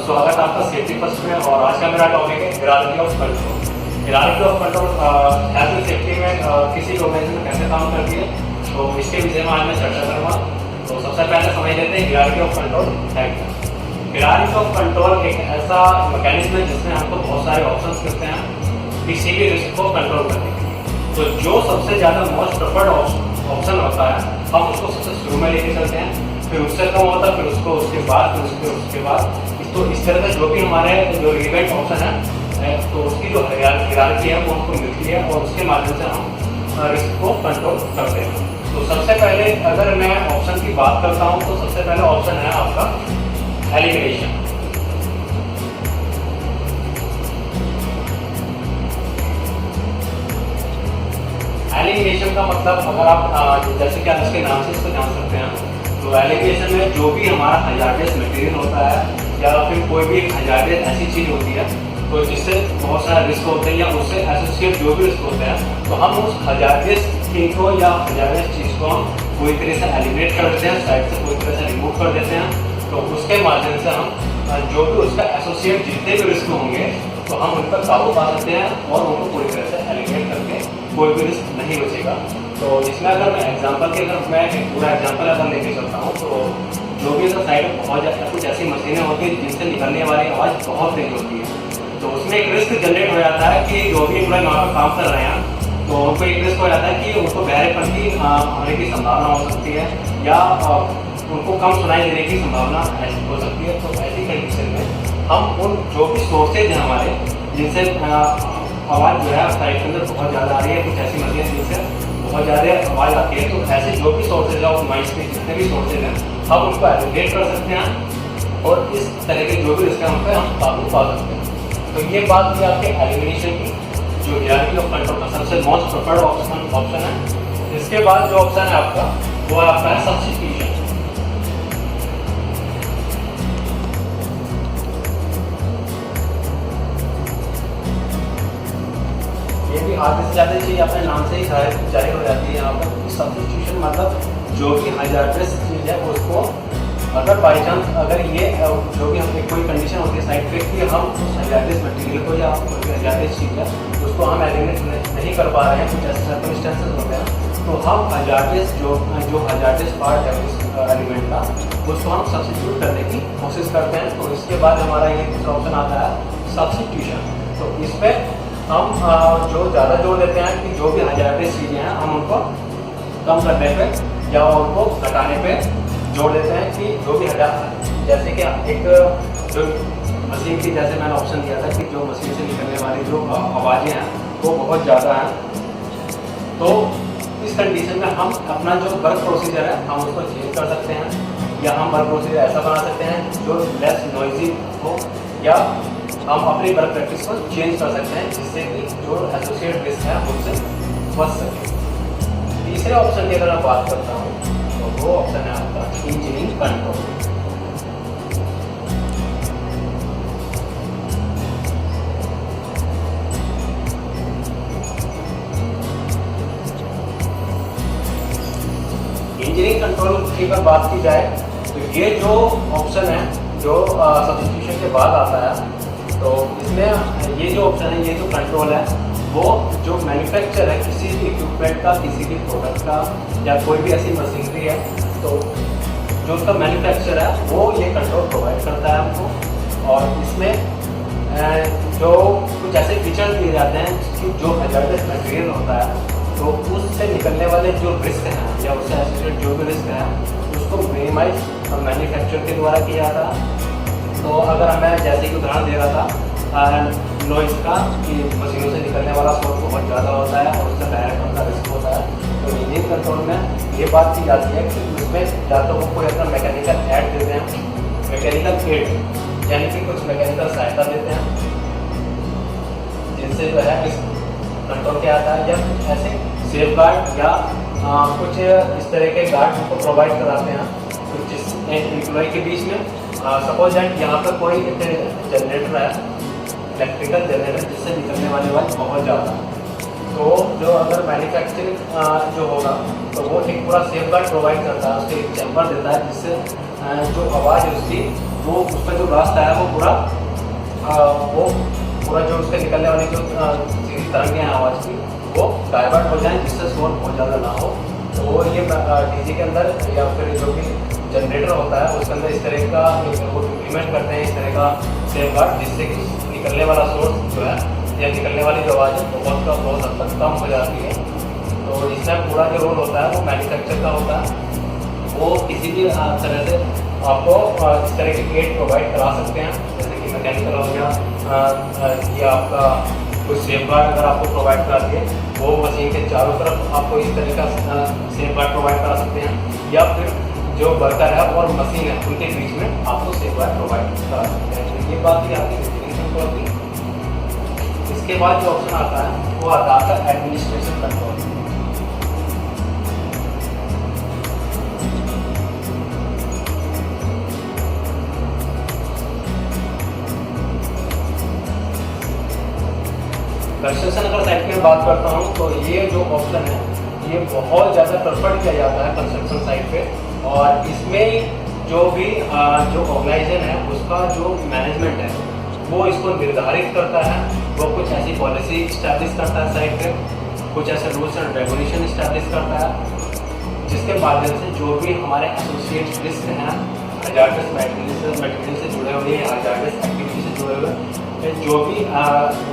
स्वागत है आपका सेफ्टी फर्स्ट में। और आज का मेरा टॉपिक है hierarchy of control. Hierarchy of control health and safety में किसी ऑर्गेनाइजेशन में कैसे काम करती है, तो इसके विषय में आज मैं चर्चा करूँगा। तो सबसे पहले समझ लेते हैं हायरार्की ऑफ कंट्रोल है क्या। हायरार्की ऑफ कंट्रोल एक ऐसा मैकेनिज्म है जिसमें हमको बहुत सारे ऑप्शंस मिलते हैं किसी भी रिस्क को कंट्रोल करने के लिए। तो जो सबसे ज़्यादा मोस्ट प्रेफर्ड ऑप्शन होता है हम उसको सबसे शुरू में लेके चलते हैं, फिर उससे कम होता है, फिर उसको उसके बाद, फिर उसके बाद। तो इस तरह से जो भी हमारे जो रिलेवेंट ऑप्शन है तो उसकी जो हायरार्की है वो हमको मिलती है और उसके माध्यम से हम रिस्क को कंट्रोल करते हैं। तो सबसे पहले अगर मैं ऑप्शन की बात करता हूँ तो सबसे पहले ऑप्शन है आपका एलिमिनेशन। एलिमिनेशन का मतलब अगर आप जैसे कि आप इसके नाम से इसको जान सकते हैं, तो एलिमिनेशन में जो भी हमारा हजार्डियस मटेरियल होता है या फिर कोई भी हजार्डियस ऐसी चीज़ होती है तो जिससे बहुत सारा रिस्क होते हैं या उससे एसोसिएट जो भी रिस्क होते हैं, तो हम उस हजार्डियस थिंग को या हजार्डियस चीज़ को हम पूरी तरह से एलिमिनेट कर देते हैं, साइड से पूरी तरह से रिमूव कर देते हैं। तो उसके माध्यम से हम जो भी उसका एसोसिएट जितने भी रिस्क होंगे तो हम उन पर काबू पा सकते हैं और उनको पूरी तरह से एलिमिनेट करके कोई भी रिस्क नहीं बचेगा। तो इसमें अगर मैं एग्जांपल के अगर मैं एक पूरा एग्जांपल अगर लेके चलता हूँ तो जो भी अगर साइड में बहुत ज़्यादा कुछ ऐसी मशीनें होती हैं जिनसे निकलने वाली आवाज़ बहुत तेज होती है, तो उसमें एक रिस्क जनरेट हो जाता है कि जो भी एम्प्लॉय वहाँ पर काम कर रहे हैं तो उनको एक रिस्क हो जाता है कि उनको बहरेपन की होने की संभावना हो सकती है या उनको कम सुनाई देने की संभावना ऐसी हो सकती है। तो ऐसी कंडीशन में हम उन जो भी सोर्सेज हैं हमारे जिनसे आवाज़ जो है साइड के अंदर बहुत ज़्यादा आ रही है, कुछ ऐसी मशीनें जिनसे बहुत ज़्यादा आवाज़ आती है, तो ऐसे जो भी सोर्सेज है और नॉइस के जितने भी सोर्सेज हैं हम उनको एलिमिनेट कर सकते हैं और इस तरह के जो भी रिस्क है उन पर हम काबू पा सकते हैं। तो ये बात थी आपके एलिमिनेशन की, जो हायरार्की ऑफ कंट्रोल का सबसे मोस्ट प्रेफर्ड ऑप्शन है। इसके बाद जो ऑप्शन है आपका वो आपका है सब्स्टिट्यूशन। ये भी आधे से ज़्यादा चीज़ अपने नाम से ही जाहिर हो जाती है यहाँ पर। सब्स्टिट्यूशन मतलब जो भी हजार्डियस चीज़ है उसको अगर बाई चांस अगर ये जो भी हम कोई कंडीशन होती है साइड पे कि हम उस हजार्डियस मटेरियल को या कोई हजार्डियस चीज़ है उसको हम एलिमिनेट नहीं कर पा रहे हैं, कुछ ऐसे सर्कमस्टेंसेस होते हैं, तो हम हजार्डियस जो हजार्डियस पार्ट है उस एलिमेंट का उसको हम सब्स्टिट्यूट करने की कोशिश करते हैं। तो इसके बाद हमारा ये दूसरा ऑप्शन आता है सब्स्टिट्यूशन। तो इस पर हम जो ज़्यादा जोर देते हैं कि जो भी हजार्डियस चीज़ें हैं हम उनको कम करने पे या उनको घटाने पे जोड़ देते हैं कि जो भी जैसे कि एक जो मशीन की, जैसे मैंने ऑप्शन दिया था कि जो मशीन से निकलने वाली जो आवाज़ें हैं वो बहुत ज़्यादा हैं, तो इस कंडीशन में हम अपना जो वर्क प्रोसीजर है हम उसको चेंज कर सकते हैं या हम वर्क प्रोसीजर ऐसा बना सकते हैं जो लेस नॉइजी हो, या हम अपनी वर्क प्रैक्टिस को चेंज कर सकते हैं जिससे कि जो एसोसिएट रिस्क है उनसे बच सके। तीसरे ऑप्शन की अगर मैं बात करता हूँ तो वो ऑप्शन है आपका इंजीनियरिंग कंट्रोल। इंजीनियरिंग कंट्रोल की अगर बात की जाए तो ये जो ऑप्शन है जो सब्स्टिट्यूशन के बाद आता है, तो इसमें ये जो ऑप्शन है, ये जो कंट्रोल है वो जो मैन्युफैक्चर है किसी भी इक्विपमेंट का, किसी भी प्रोडक्ट का या कोई भी ऐसी मशीनरी है, तो जो उसका मैन्युफैक्चर है वो ये कंट्रोल प्रोवाइड करता है हमको। और इसमें जो कुछ ऐसे फीचर्स दिए जाते हैं कि जो हजार्डियस मटेरियल होता है तो उससे निकलने वाले जो रिस्क हैं या उससे एसोसिएटेड जो भी रिस्क हैं उसको मिनिमाइज मैन्युफैक्चर के द्वारा किया जाता है। तो अगर मैं जैसे कि उदाहरण दे रहा था नॉइस का कि मशीनों से निकलने वाला शोर बहुत ज़्यादा होता है और उससे बहरेपन का रिस्क होता है, तो इंजीनियरिंग कंट्रोल में ये बात की जाती है कि उसमें या तो वो कोई अपना मैकेनिकल ऐड देते हैं, मैकेनिकल एड यानी कि कुछ मैकेनिकल सहायता देते हैं जिनसे जो है इस कंट्रोल के आता है, या कुछ ऐसे सेफ गार्ड या कुछ इस तरह के गार्ड को प्रोवाइड कराते हैं कुछ जिस एम्प्लॉय के बीच में। सपोज दैट यहाँ पर कोई जनरेटर है, इलेक्ट्रिकल जनरेटर जिससे निकलने वाली आवाज़ बहुत ज़्यादा, तो जो अगर मैन्युफैक्चरिंग जो होगा तो वो एक पूरा सेफ गार्ड प्रोवाइड करता है, उसके एक चैम्बर देता है जिससे जो आवाज़ है उसकी वो उसका जो रास्ता है वो पूरा जो उसके निकलने वाली जो सीधी तरंगें हैं आवाज़ की वो डाइवर्ट हो जाएं, जिससे शोर बहुत ज़्यादा ना हो। तो ये डीजे के अंदर या फिर जो भी जनरेटर होता है उसके अंदर इस तरह का वो इम्प्लीमेंट करते हैं, इस तरह का सेफगार्ड, जिससे कि निकलने वाला सोर्स जो है या निकलने वाली जो आवाज़ है बहुत हद तक कम हो जाती है। तो इसमें पूरा जो रोल होता है वो मैन्युफैक्चर का होता है। वो किसी भी तरह से आपको इस तरह के एड प्रोवाइड करा सकते हैं, जैसे कि मैकेनिकल हो गया या आपका कुछ सेफगार्ड अगर आपको प्रोवाइड करा दिए, वो मशीन के चारों तरफ आपको इस तरह का सेफगार्ड प्रोवाइड करा सकते हैं, या फिर जो वर्कर है और मशीन है उनके बीच में आपको सेफगार्ड प्रोवाइड करा सकते हैं। तो ये बात ही आपकी रिसीविंग कंट्रोल की। इसके बाद जो ऑप्शन आता है वो आता है एडमिनिस्ट्रेशन कंट्रोल। कंस्ट्रक्शन अगर साइट की बात करता हूँ तो ये जो ऑप्शन है ये बहुत ज़्यादा प्रेफर किया जाता है कंस्ट्रक्शन साइट पे। और इसमें जो भी जो ऑर्गेनाइजेशन है उसका जो मैनेजमेंट है वो इसको निर्धारित करता है, वो कुछ ऐसी पॉलिसी इस्टेब्लिश करता है साइट पे, कुछ ऐसे रूल्स एंड रेगुलेशन इस्टेब्लिश करता है, जिसके माध्यम से जो भी हमारे एसोसिएट रिस्क हैं हजार्डस मटेरियल से जुड़े हुए या हजार्डस एक्टिविटी से जुड़े हुए जो भी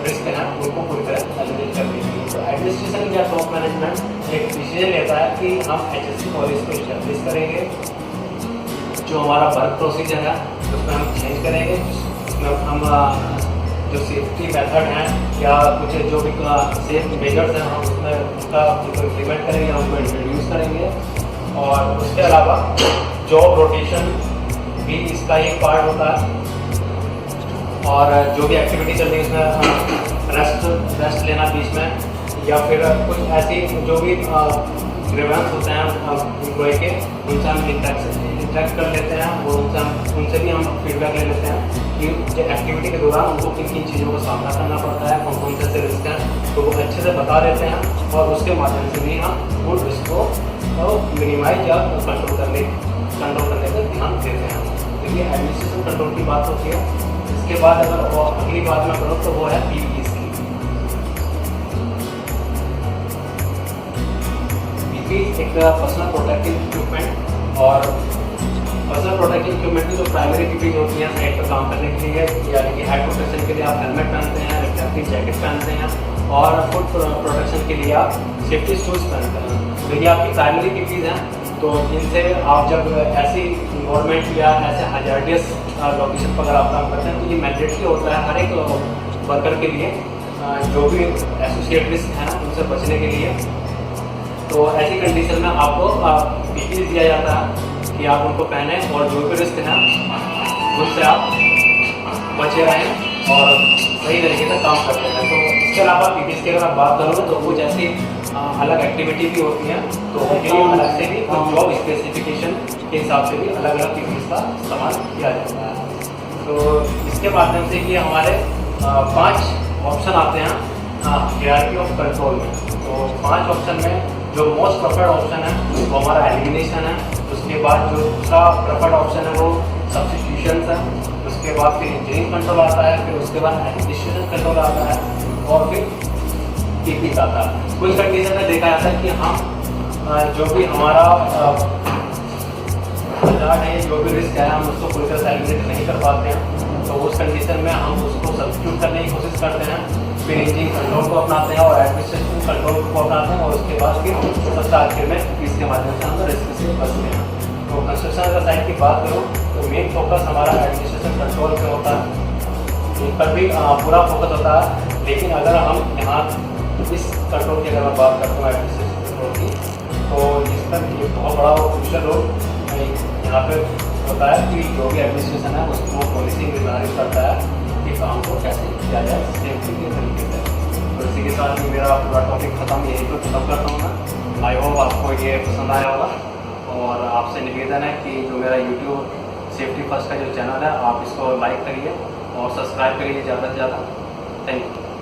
रिस्क हैं उनको पूरी तरह एलिमिनेट कर देंगे। तो एडमिनिस्ट्रेशन या टॉप मैनेजमेंट एक डिसीजन लेता है कि हम HSE पॉलिसी को इस्टेब्लिश करेंगे, जो हमारा वर्क प्रोसीजर है उसमें हम चेंज करेंगे, उसमें हम जो सेफ्टी मेथड हैं या कुछ जो भी सेफ मेजर्स हैं हम उसमें उनका इम्प्लीमेंट करेंगे, उनको इंट्रोड्यूस करेंगे। और उसके अलावा जॉब रोटेशन भी इसका एक पार्ट होता है। और जो भी एक्टिविटी चल रही है उसमें रेस्ट लेना बीच में, या फिर कुछ ऐसी जो भी ग्रीवेंस होते हैं एम्प्लॉय के उनसे हम इंटरेक्ट कर लेते हैं और उनसे भी हम फीडबैक ले लेते हैं कि जो एक्टिविटी के दौरान उनको किन किन चीज़ों का सामना करना पड़ता है, कौन कौन से रिस्क हैं, तो वो अच्छे से बता देते हैं और उसके माध्यम से भी हम उन रिस्क को मिनिमाइज या कंट्रोल करने पर ध्यान देते हैं। तो ये एडमिनिस्ट्रेशन कंट्रोल की बात होती है। इसके बाद अगर अगली बात मैं करूँ तो वो है PPE की। PPE एक पर्सनल प्रोटेक्टिव इक्विपमेंट, और पर्सनल प्रोटेक्टिव इक्विपमेंट की जो प्राइमरी PPE होती है साइट पर काम करने के लिए, यानी कि हेड प्रोटेक्शन के लिए आप हेलमेट पहनते हैं, रिफ्लेक्टिव जैकेट पहनते हैं, और फुट प्रोटेक्शन के लिए आप सेफ्टी शूज़ पहनते हैं। तो ये आपकी प्राइमरी PPEs हैं। तो इनसे आप जब ऐसी इन्वायरमेंट या ऐसे हजार्डियस लोकेशन पर अगर आप काम करते हैं तो ये मैंडेटरी होता है हर एक वर्कर के लिए, जो भी एसोसिएट रिस्क हैं उनसे बचने के लिए। तो ऐसी कंडीशन में आपको PPE दिया जाता है कि आप उनको पहने और जो भी रिस्क हैं उनसे आप बचे रहें और सही तरीके से काम करते हैं। तो इसके अलावा PPE की अगर आप बात करोगे तो कुछ ऐसी अलग एक्टिविटी भी होती हैं, तो उनके लिए अलग से भी जॉब स्पेसिफिकेशन के हिसाब से भी अलग अलग PPE का इस्तेमाल किया जाता है। तो इसके माध्यम से ये हमारे 5 ऑप्शन आते हैं हायरार्की ऑफ कंट्रोल में। तो 5 ऑप्शन में जो मोस्ट प्रेफर्ड ऑप्शन है वो हमारा एलिमिनेशन है। उसके बाद जो दूसरा प्रेफर्ड ऑप्शन है वो सब्स्टिट्यूशन है। उसके बाद फिर इंजीनियरिंग कंट्रोल आता है, फिर उसके बाद एडमिनिस्ट्रेशन कंट्रोल आता है, और फिर PPE आता है। कुछ कंडीशन में देखा जाता है कि हम जो भी हमारा हजार्ड है, जो भी रिस्क है, हम उसको पूरी तरह से एलिमिनेट नहीं कर पाते हैं। तो उस कंडीशन में हम उसको सब्स्टिट्यूट करने की कोशिश करते हैं, फिर इंजीनियरिंग कंट्रोल को अपनाते हैं और एडमिनिस्ट्रेशन कंट्रोल को अपनाते हैं, और उसके बाद फिर सबसे आखिर में PPE के माध्यम से हम रिस्क से बचते हैं। तो कंस्ट्रक्शन अगर साइट की बात करूँ तो मेन फोकस हमारा एडमिनिस्ट्रेशन कंट्रोल पे होता है, इन पर भी पूरा फोकस होता है। लेकिन अगर हम यहाँ इस कंट्रोल की अगर मैं बात करता हूँ एडमिनिस्ट्रेशन कंट्रोल की, तो इस पर एक बहुत बड़ा क्रूशियल रोल यहाँ पे होता है कि जो भी एडमिनिस्ट्रेशन है उसको पॉलिसी निर्धारित करता है कि काम को कैसे किया जाए सेफ्टी के तरीके से। तो इसी के साथ ही मेरा पूरा टॉपिक खत्म, यही पर खत्म करता हूँ मैं। आई होप आपको ये पसंद आया होगा, और आपसे निवेदन है कि जो मेरा YouTube सेफ्टी फर्स्ट का जो चैनल है आप इसको लाइक करिए और सब्सक्राइब करिए ज़्यादा से ज़्यादा। Thank you.